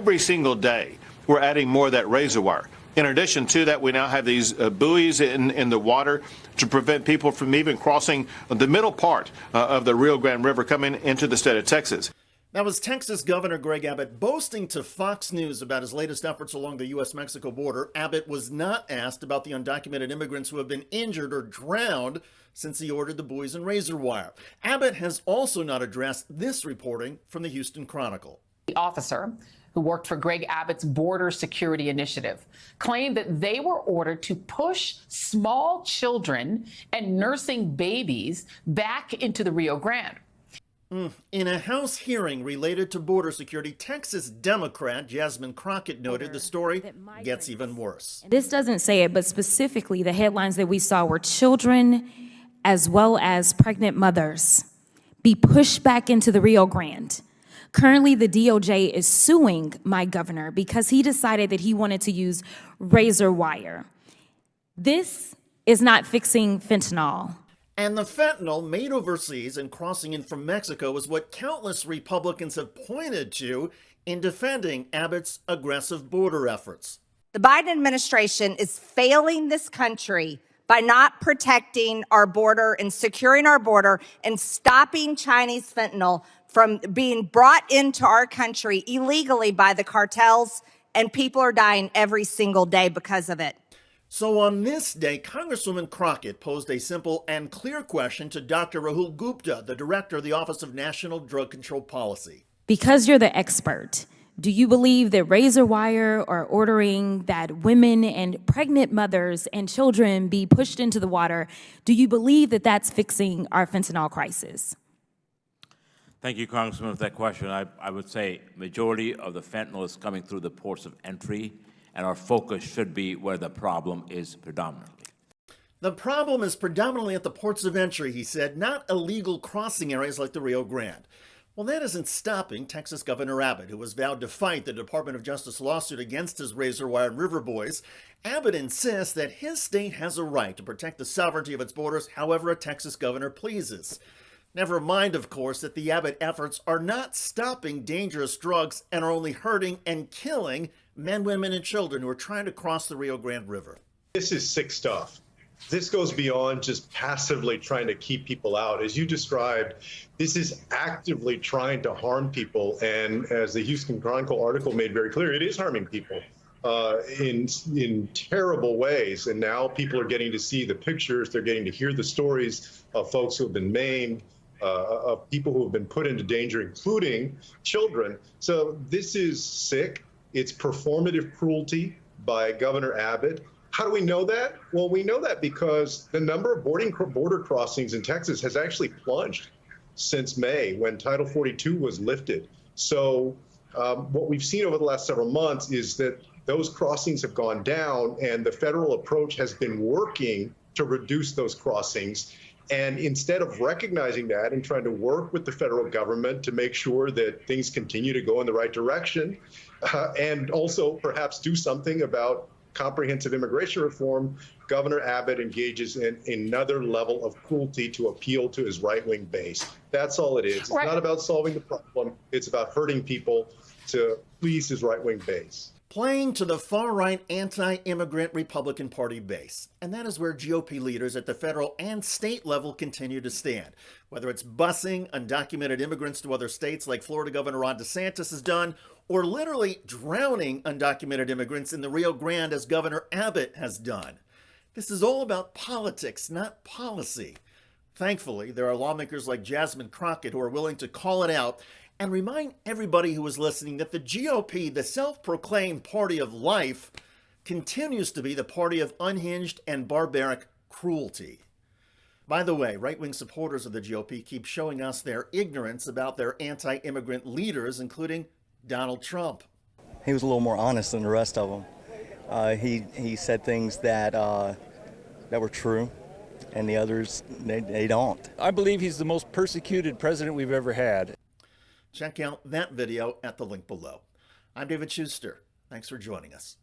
every single day, we're adding more of that razor wire. In addition to that, we now have these buoys in the water to prevent people from even crossing the middle part of the Rio Grande River coming into the state of Texas. That was Texas Governor Greg Abbott boasting to Fox News about his latest efforts along the U.S.-Mexico border. Abbott was not asked about the undocumented immigrants who have been injured or drowned since he ordered the buoys and razor wire. Abbott has also not addressed this reporting from the Houston Chronicle. The officer who worked for Greg Abbott's border security initiative claimed that they were ordered to push small children and nursing babies back into the Rio Grande. In a House hearing related to border security, Texas Democrat Jasmine Crockett noted the story gets even worse. This doesn't say it, but specifically the headlines that we saw were children as well as pregnant mothers be pushed back into the Rio Grande. Currently, the DOJ is suing my governor because he decided that he wanted to use razor wire. This is not fixing fentanyl. And the fentanyl made overseas and crossing in from Mexico is what countless Republicans have pointed to in defending Abbott's aggressive border efforts. The Biden administration is failing this country by not protecting our border and securing our border and stopping Chinese fentanyl from being brought into our country illegally by the cartels, and people are dying every single day because of it. So on this day, Congresswoman Crockett posed a simple and clear question to Dr. Rahul Gupta, the director of the Office of National Drug Control Policy. Because you're the expert, do you believe that razor wire or ordering that women and pregnant mothers and children be pushed into the water, do you believe that that's fixing our fentanyl crisis? Thank you, Congressman, for that question. I would say majority of the fentanyl is coming through the ports of entry, and our focus should be where the problem is predominantly. The problem is predominantly at the ports of entry, he said, not illegal crossing areas like the Rio Grande. Well, that isn't stopping Texas Governor Abbott, who has vowed to fight the Department of Justice lawsuit against his razor wire and river buoys. Abbott insists that his state has a right to protect the sovereignty of its borders however a Texas governor pleases. Never mind, of course, that the Abbott efforts are not stopping dangerous drugs and are only hurting and killing men, women, and children who are trying to cross the Rio Grande River. This is sick stuff. This goes beyond just passively trying to keep people out. As you described, this is actively trying to harm people. And as the Houston Chronicle article made very clear, it is harming people in terrible ways. And now people are getting to see the pictures. They're getting to hear the stories of folks who have been maimed, of people who have been put into danger, including children. So this is sick. It's performative cruelty by Governor Abbott. How do we know that? Well, we know that because the number of border crossings in Texas has actually plunged since May, when Title 42 was lifted. So what we've seen over the last several months is that those crossings have gone down, and the federal approach has been working to reduce those crossings. And instead of recognizing that and trying to work with the federal government to make sure that things continue to go in the right direction, and also perhaps do something about comprehensive immigration reform, Governor Abbott engages in another level of cruelty to appeal to his right-wing base. That's all it is. It's not about solving the problem. It's about hurting people to please his right-wing base. Playing to the far-right anti-immigrant Republican Party base. And that is where GOP leaders at the federal and state level continue to stand. Whether it's busing undocumented immigrants to other states like Florida Governor Ron DeSantis has done, or literally drowning undocumented immigrants in the Rio Grande as Governor Abbott has done. This is all about politics, not policy. Thankfully, there are lawmakers like Jasmine Crockett who are willing to call it out and remind everybody who is listening that the GOP, the self-proclaimed party of life, continues to be the party of unhinged and barbaric cruelty. By the way, right-wing supporters of the GOP keep showing us their ignorance about their anti-immigrant leaders, including Donald Trump. He was a little more honest than the rest of them. He said things that were true, and the others, they don't. I believe he's the most persecuted president we've ever had. Check out that video at the link below. I'm David Shuster. Thanks for joining us.